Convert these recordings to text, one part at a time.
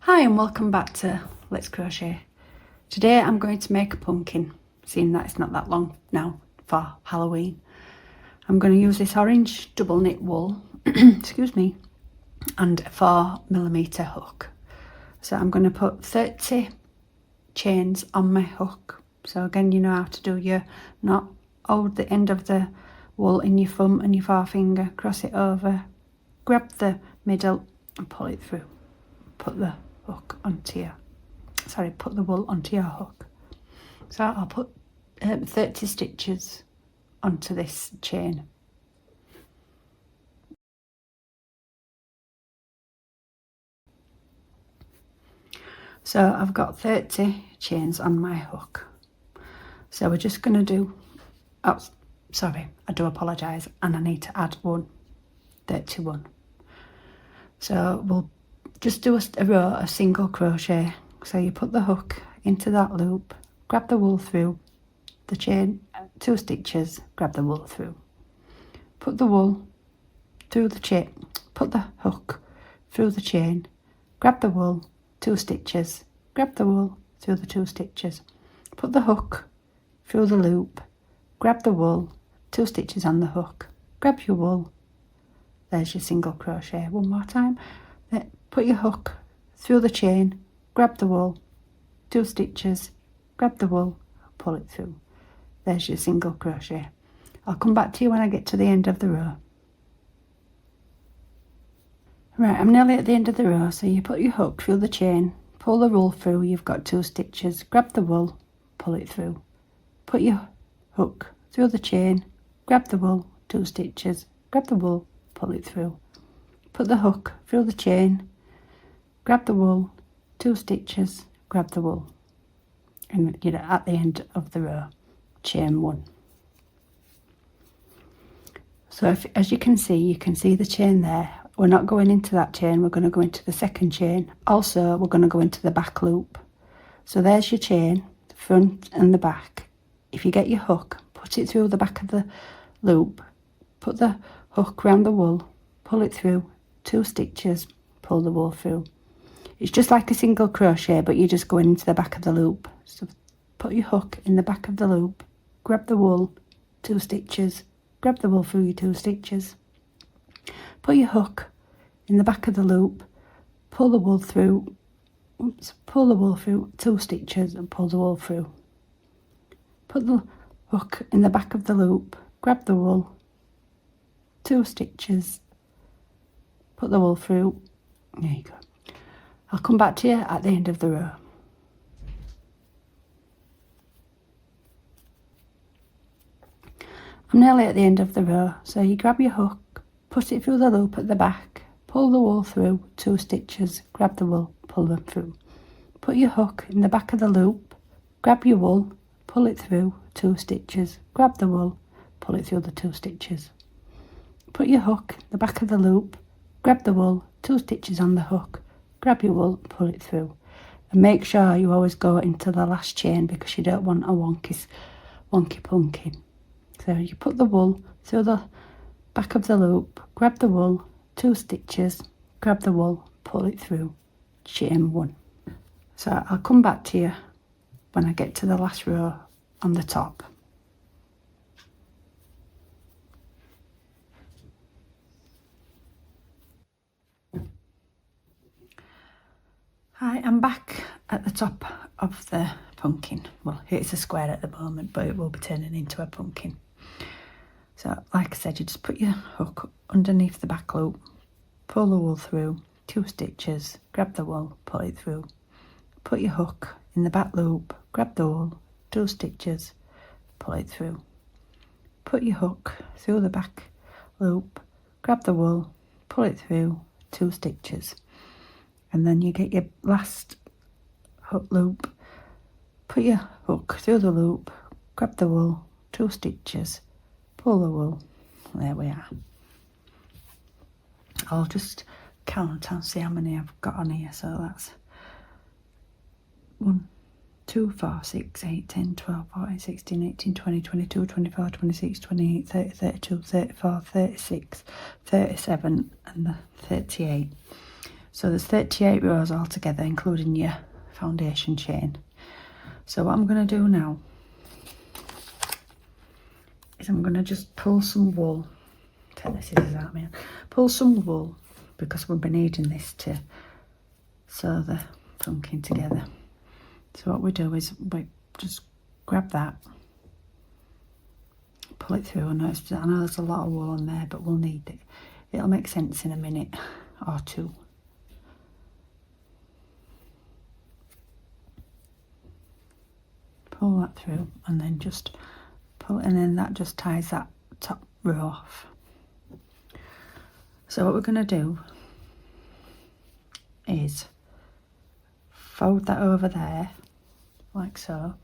Hi and welcome back to Let's Crochet. Today I'm going to make a pumpkin, seeing that it's not that long now for Halloween. I'm going to use this orange double knit wool, excuse me, and a 4mm hook. So I'm going to put 30 chains on my hook. So again, you know how to do your knot. Hold the end of the wool in your thumb and your forefinger, cross it over, grab the middle and pull it through. Put the hook onto your, put the wool onto your hook. So I'll put 30 stitches onto this chain. So I've got 30 chains on my hook. So we're just going to do, oh sorry, I do apologise, and I need to add 31. So we'll just do a row of single crochet. So you put the hook into that loop, grab the wool through the chain, 2 stitches, grab the wool through. Put the wool through the chain, put the hook through the chain, grab the wool, 2 stitches, grab the wool through the 2 stitches. Put the hook through the loop, grab the wool, 2 stitches on the hook, grab your wool. There's your single crochet. One more time. Put your hook through the chain, grab the wool, 2 stitches, grab the wool, pull it through. There's your single crochet. I'll come back to you when I get to the end of the row. Right, I'm nearly at the end of the row, so you put your hook through the chain, pull the wool through, you've got 2 stitches, grab the wool, pull it through. Put your hook through the chain, grab the wool, 2 stitches, grab the wool, pull it through. Put the hook through the chain, grab the wool, 2 stitches, grab the wool, and you're at the end of the row, chain 1. So as you can see the chain there. We're not going into that chain, we're going to go into the second chain. Also, we're going to go into the back loop. So there's your chain, the front and the back. If you get your hook, put it through the back of the loop, put the hook around the wool, pull it through, 2 stitches, pull the wool through. It's just like a single crochet, but you're just going into the back of the loop. So put your hook in the back of the loop, grab the wool, 2 stitches, grab the wool through your 2 stitches. Put your hook in the back of the loop, pull the wool through, pull the wool through, 2 stitches and pull the wool through. Put the hook in the back of the loop, grab the wool, 2 stitches, put the wool through. There you go. I'll come back to you at the end of the row. I'm nearly at the end of the row, so you grab your hook, put it through the loop at the back, pull the wool through, 2 stitches, grab the wool, pull them through. Put your hook in the back of the loop, grab your wool, pull it through, 2 stitches, grab the wool, pull it through the 2 stitches. Put your hook in the back of the loop, grab the wool, 2 stitches on the hook, grab your wool, pull it through. And make sure you always go into the last chain because you don't want a wonky pumpkin. So you put the wool through the back of the loop, grab the wool, 2 stitches, grab the wool, pull it through, chain 1. So I'll come back to you when I get to the last row on the top. Hi, I'm back at the top of the pumpkin. Well, it's a square at the moment, but it will be turning into a pumpkin. So, like I said, you just put your hook underneath the back loop, pull the wool through, 2 stitches, grab the wool, pull it through. Put your hook in the back loop, grab the wool, 2 stitches, pull it through. Put your hook through the back loop, grab the wool, pull it through, 2 stitches. And then you get your last hook loop, put your hook through the loop, grab the wool, 2 stitches, pull the wool. There we are. I'll just count and see how many I've got on here. So that's 1, 2, 4, 6, 8, 10, 12, 14, 16, 18, 20, 22, 24, 26, 28, 30, 32, 34, 36, 37 and the 38. So there's 38 rows altogether, including your foundation chain. So what I'm going to do now is I'm going to just pull some wool. Take the scissors out, man. Pull some wool, because we'll be needing this to sew the pumpkin together. So what we do is we just grab that, pull it through. I know there's a lot of wool on there, but we'll need it. It'll make sense in a minute or two. Pull that through and then just pull it, and then that just ties that top row off. So what we're going to do is fold that over there like so,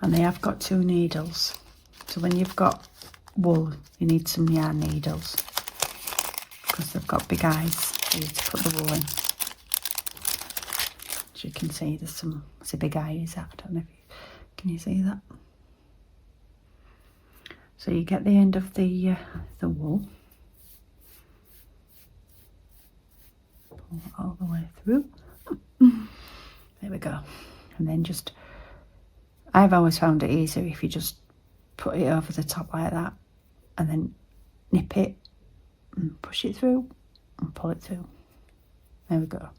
and they have got 2 needles. So when you've got wool, you need some yarn needles, because they've got big eyes for you to put the wool in. As you can see, there's a big eye is that. I don't know if can you see that? So you get the end of the wool, pull it all the way through. There we go. And then I've always found it easier if you just put it over the top like that, and then nip it and push it through and pull it through. There we go.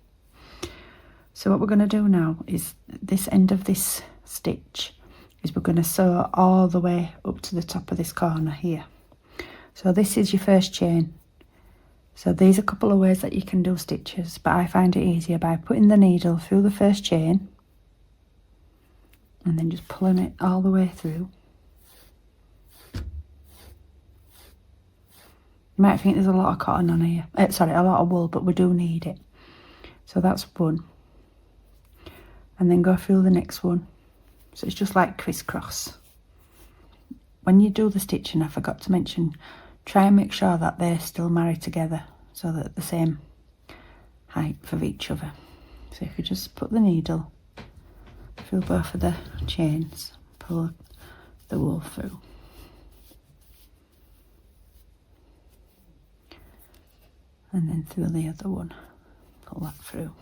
So what we're going to do now is this end of this stitch is we're going to sew all the way up to the top of this corner here. So this is your first chain. So these are a couple of ways that you can do stitches, but I find it easier by putting the needle through the first chain and then just pulling it all the way through. You might think there's a lot of cotton on here, a lot of wool, but we do need it. So that's one. And then go through the next one. So it's just like crisscross. When you do the stitching, I forgot to mention, try and make sure that they're still married together, so that they're the same height for each other. So if you just put the needle through both of the chains, pull the wool through. And then through the other one, pull that through.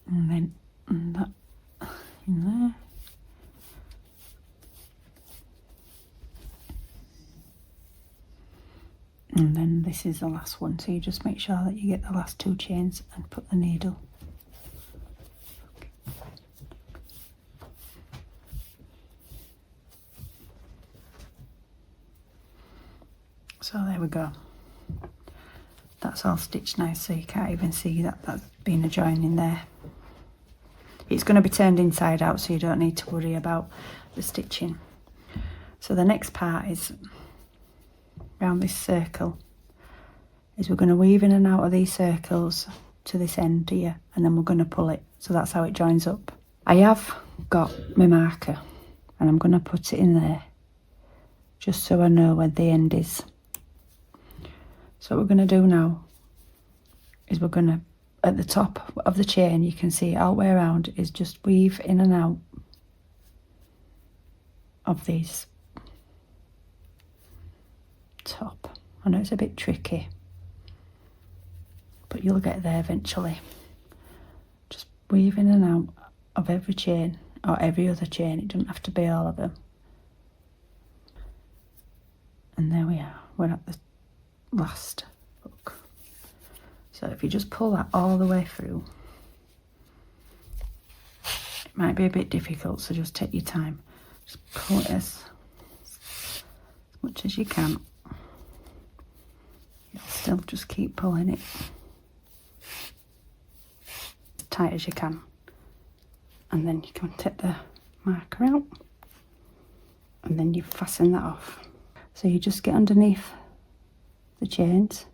And then that in there. And then this is the last one, so you just make sure that you get the last 2 chains and put the needle. So there we go. That's all stitched now, so you can't even see that that's been a join in there. It's going to be turned inside out, so you don't need to worry about the stitching. So the next part is around this circle, is we're going to weave in and out of these circles to this end here, and then we're going to pull it. So that's how it joins up. I have got my marker, and I'm going to put it in there just so I know where the end is. So what we're going to do now is we're going to, at the top of the chain, you can see all the way around, is just weave in and out of these top. I know it's a bit tricky, but you'll get there eventually. Just weave in and out of every chain, or every other chain. It doesn't have to be all of them. And there we are. We're at the last hook. So if you just pull that all the way through, it might be a bit difficult, so just take your time. Just pull it as much as you can. You'll still just keep pulling it as tight as you can, and then you can take the marker out, and then you fasten that off. So you just get underneath the chains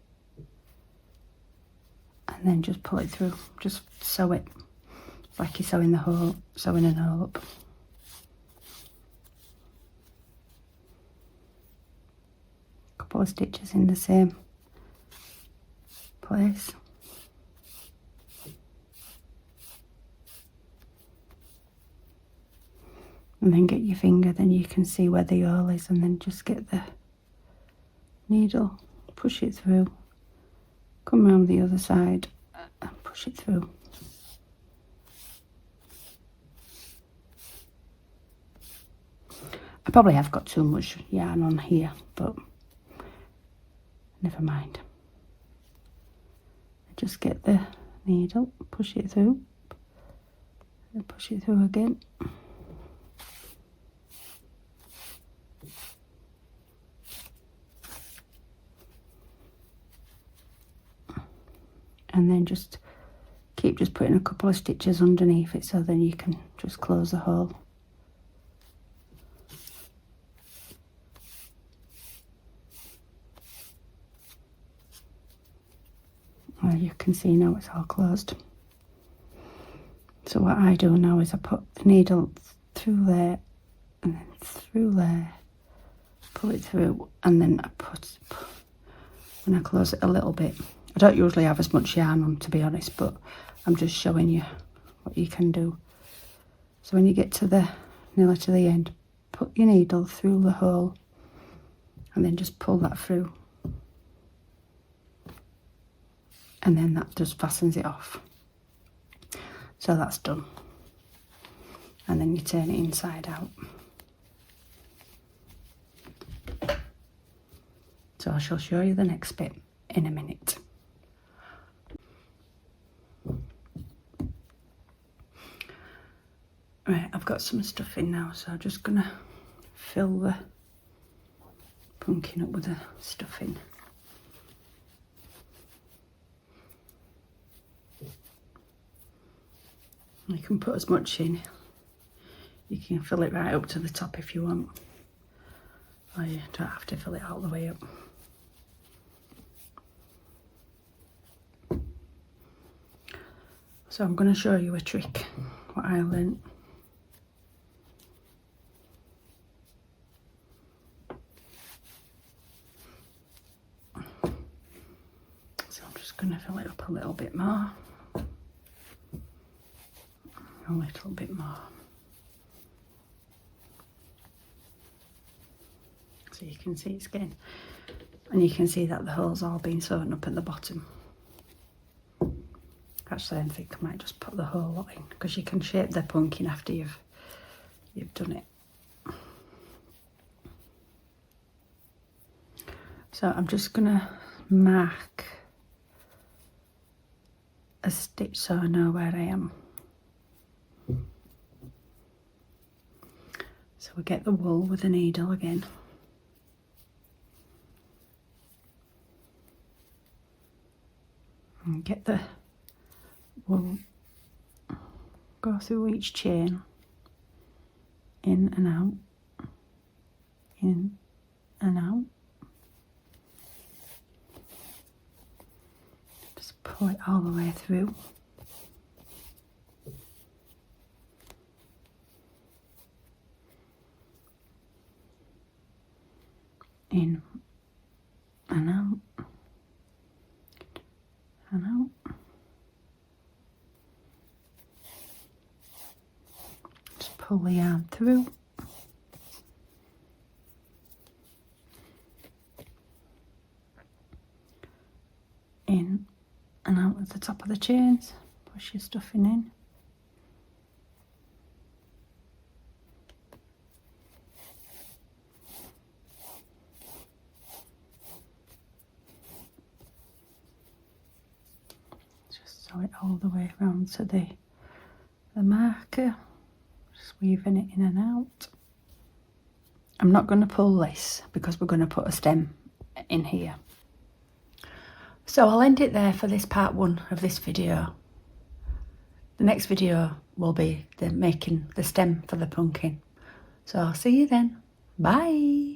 and then just pull it through. Just sew it like you're sewing a hole up. Couple of stitches in the same place. and then get your finger, then you can see where the hole is, and then just get the needle, push it through, come around the other side and push it through. I probably have got too much yarn on here, but never mind. Just get the needle, push it through, and push it through again. And then just keep putting a couple of stitches underneath it, so then you can just close the hole. Well, you can see now it's all closed. So what I do now is I put the needle through there and then through there, pull it through, and then when I close it a little bit. I don't usually have as much yarn on, to be honest, but I'm just showing you what you can do. So when you get to nearly to the end, put your needle through the hole and then just pull that through. And then that just fastens it off. So that's done. And then you turn it inside out. So I shall show you the next bit in a minute. Right, I've got some stuff in now, so I'm just gonna fill the pumpkin up with the stuffing. You can put as much in. You can fill it right up to the top if you want, or you don't have to fill it all the way up. So I'm going to show you a trick, what I learnt. So I'm just going to fill it up a little bit more. A little bit more. So you can see it's getting, and you can see that the hole's all been sewn up at the bottom. Actually, I think I might just put the whole lot in, because you can shape the pumpkin after you've done it. So I'm just gonna mark a stitch so I know where I am. So we get the wool with the needle again. And get the wool, go through each chain, in and out, in and out. Just pull it all the way through. In and out, and out. Just pull the yarn through. In and out at the top of the chains. Push your stuffing in. Sew it all the way around to the marker, just weaving it in and out. I'm not going to pull this because we're going to put a stem in here. So I'll end it there for this part 1 of this video. The next video will be making the stem for the pumpkin. So I'll see you then. Bye.